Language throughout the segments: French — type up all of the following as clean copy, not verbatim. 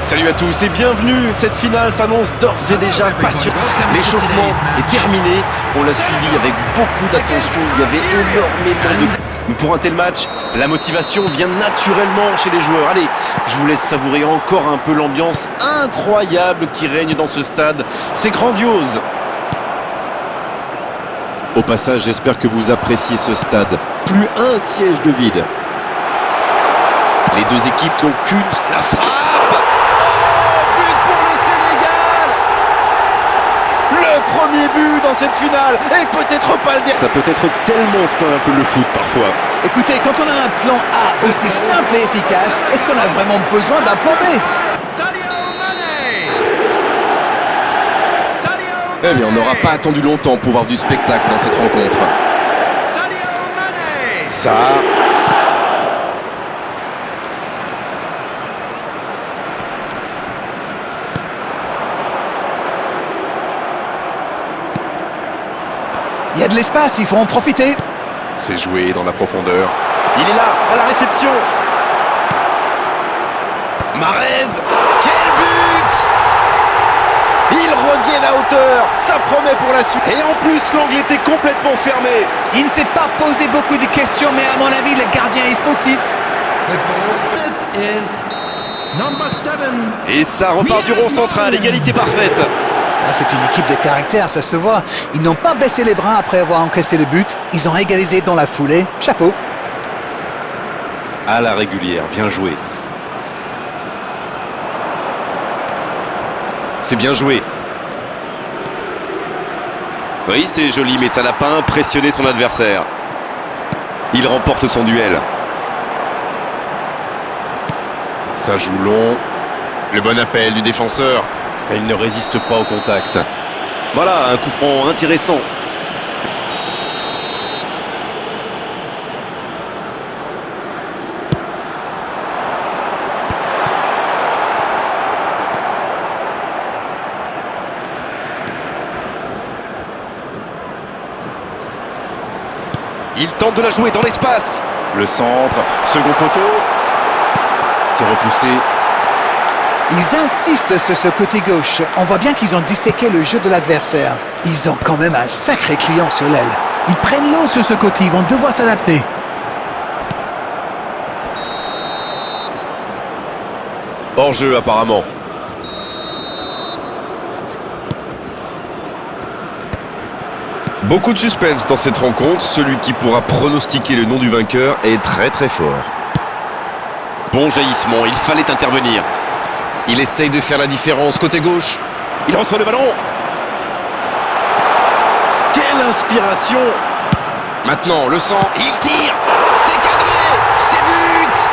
Salut à tous et bienvenue. Cette finale s'annonce d'ores et déjà passionnante. L'échauffement est terminé. On l'a suivi avec beaucoup d'attention. Il y avait énormément de... Mais pour un tel match, la motivation vient naturellement chez les joueurs. Allez, je vous laisse savourer encore un peu l'ambiance incroyable qui règne dans ce stade. C'est grandiose. Au passage, j'espère que vous appréciez ce stade. Plus un siège de vide. Les deux équipes n'ont qu'une... La frappe! Premier but dans cette finale et peut-être pas le dernier. Ça peut être tellement simple le foot parfois. Écoutez, quand on a un plan A aussi simple et efficace, est-ce qu'on a vraiment besoin d'un plan B? Eh bien, on n'aura pas attendu longtemps pour voir du spectacle dans cette rencontre. Ça... Il y a de l'espace, il faut en profiter. C'est joué dans la profondeur. Il est là, à la réception. Mahrez, quel but! Ils reviennent à hauteur. Ça promet pour la suite. Et en plus, l'angle était complètement fermé. Il ne s'est pas posé beaucoup de questions, mais à mon avis, le gardien est fautif. Et ça repart du rond central, égalité parfaite. Ah, c'est une équipe de caractère, ça se voit. Ils n'ont pas baissé les bras après avoir encaissé le but. Ils ont égalisé dans la foulée. Chapeau. À la régulière, bien joué. C'est bien joué. Oui, c'est joli, mais ça n'a pas impressionné son adversaire. Il remporte son duel. Ça joue long. Le bon appel du défenseur. Et il ne résiste pas au contact. Voilà, un coup franc intéressant. Il tente de la jouer dans l'espace. Le centre, second poteau. C'est repoussé. Ils insistent sur ce côté gauche. On voit bien qu'ils ont disséqué le jeu de l'adversaire. Ils ont quand même un sacré client sur l'aile. Ils prennent l'eau sur ce côté, ils vont devoir s'adapter. Hors jeu apparemment. Beaucoup de suspense dans cette rencontre. Celui qui pourra pronostiquer le nom du vainqueur est très très fort. Bon jaillissement, il fallait intervenir. Il essaye de faire la différence côté gauche. Il reçoit le ballon. Quelle inspiration! Maintenant, le sang. Il tire. C'est cadré. C'est but.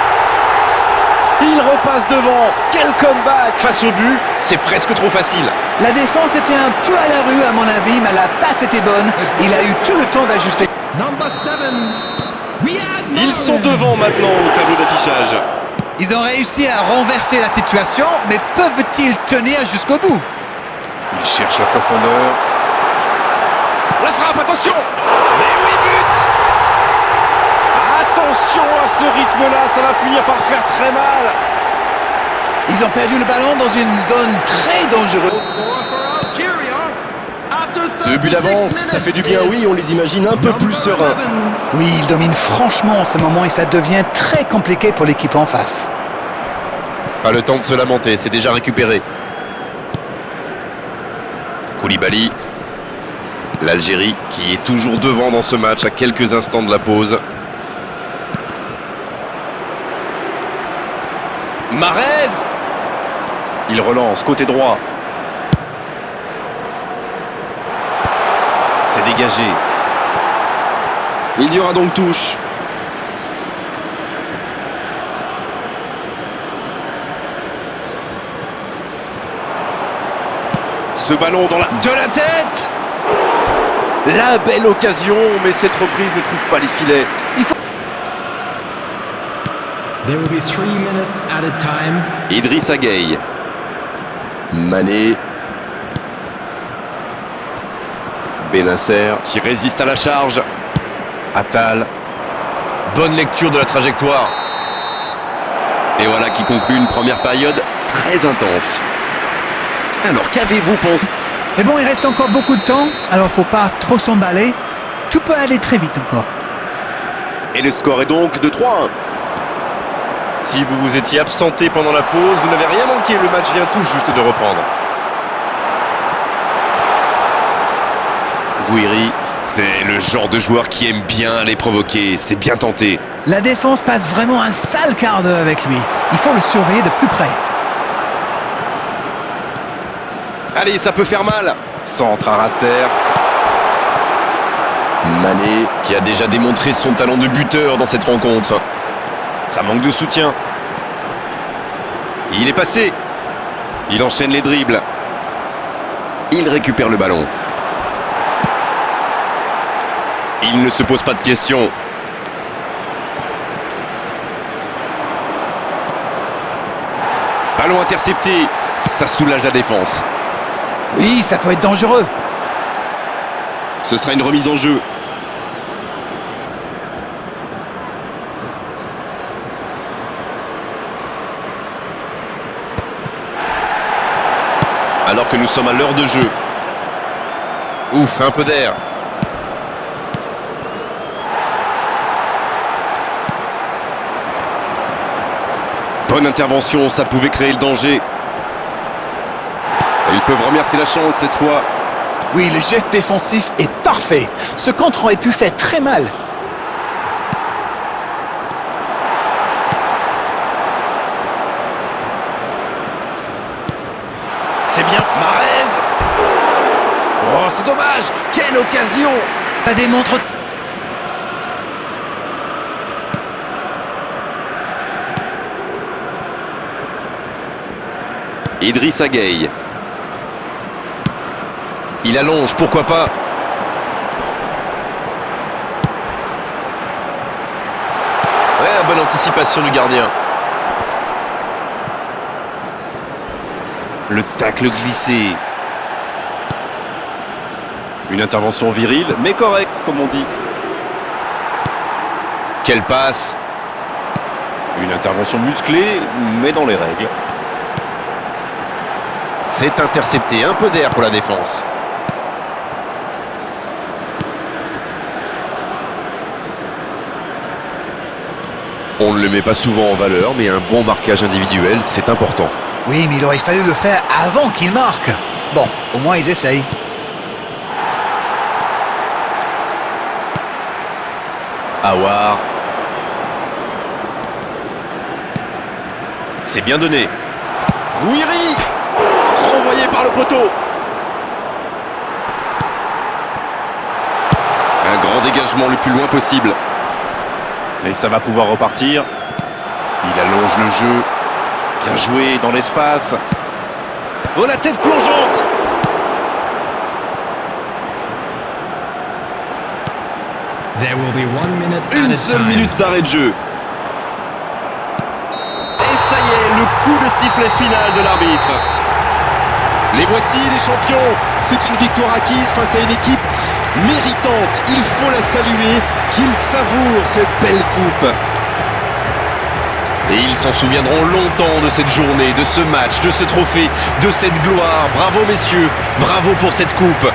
Il repasse devant. Quel comeback! Face au but, c'est presque trop facile. La défense était un peu à la rue à mon avis, mais la passe était bonne. Il a eu tout le temps d'ajuster. Ils sont devant maintenant au tableau d'affichage. Ils ont réussi à renverser la situation, mais peuvent-ils tenir jusqu'au bout? Il cherche la profondeur. La frappe, attention! Mais oui, but! Attention à ce rythme-là, ça va finir par faire très mal. Ils ont perdu le ballon dans une zone très dangereuse. 2 buts d'avance, ça fait du bien, oui, on les imagine un peu plus sereins. Oui, ils dominent franchement en ce moment et ça devient très compliqué pour l'équipe en face. Pas le temps de se lamenter, c'est déjà récupéré. Koulibaly. L'Algérie qui est toujours devant dans ce match à quelques instants de la pause. Mahrez. Il relance, côté droit. C'est dégagé. Il y aura donc touche. Ce ballon dans la... De la tête! La belle occasion, mais cette reprise ne trouve pas les filets. Il faut... Idrissa Gueye. Mané. Benasser qui résiste à la charge. Attal. Bonne lecture de la trajectoire. Et voilà qui conclut une première période très intense. Alors, qu'avez-vous pensé? Mais bon, il reste encore beaucoup de temps, alors faut pas trop s'emballer. Tout peut aller très vite encore. Et le score est donc de 3-1. Si vous vous étiez absenté pendant la pause, vous n'avez rien manqué, le match vient tout juste de reprendre. Gouiri, c'est le genre de joueur qui aime bien les provoquer, c'est bien tenté. La défense passe vraiment un sale quart d'heure avec lui. Il faut le surveiller de plus près. Allez, ça peut faire mal. Centre à terre. Mané, qui a déjà démontré son talent de buteur dans cette rencontre. Ça manque de soutien. Il est passé. Il enchaîne les dribbles. Il récupère le ballon. Il ne se pose pas de questions. Ballon intercepté. Ça soulage la défense. Oui, ça peut être dangereux. Ce sera une remise en jeu. Alors que nous sommes à l'heure de jeu. Ouf, un peu d'air. Bonne intervention, ça pouvait créer le danger. Ils peuvent remercier la chance cette fois. Oui, le geste défensif est parfait. Ce contre aurait pu faire très mal. C'est bien, Mahrez. Oh, c'est dommage. Quelle occasion. Ça démontre... Idrissa Gueye. Il allonge, pourquoi pas. Ouais, la bonne anticipation du gardien. Le tacle glissé. Une intervention virile, mais correcte, comme on dit. Quelle passe. Une intervention musclée, mais dans les règles. C'est intercepté, un peu d'air pour la défense. On ne le met pas souvent en valeur, mais un bon marquage individuel, c'est important. Oui, mais il aurait fallu le faire avant qu'il marque. Bon, au moins ils essayent. Aouar. C'est bien donné. Gouiri, renvoyé par le poteau. Un grand dégagement le plus loin possible. Mais ça va pouvoir repartir. Il allonge le jeu. Bien joué dans l'espace. Oh, la tête plongeante. Une seule minute d'arrêt de jeu. Et ça y est, le coup de sifflet final de l'arbitre. Les voici, les champions. C'est une victoire acquise face à une équipe méritante. Il faut la saluer, qu'ils savourent cette belle coupe. Et ils s'en souviendront longtemps de cette journée, de ce match, de ce trophée, de cette gloire. Bravo messieurs, bravo pour cette coupe.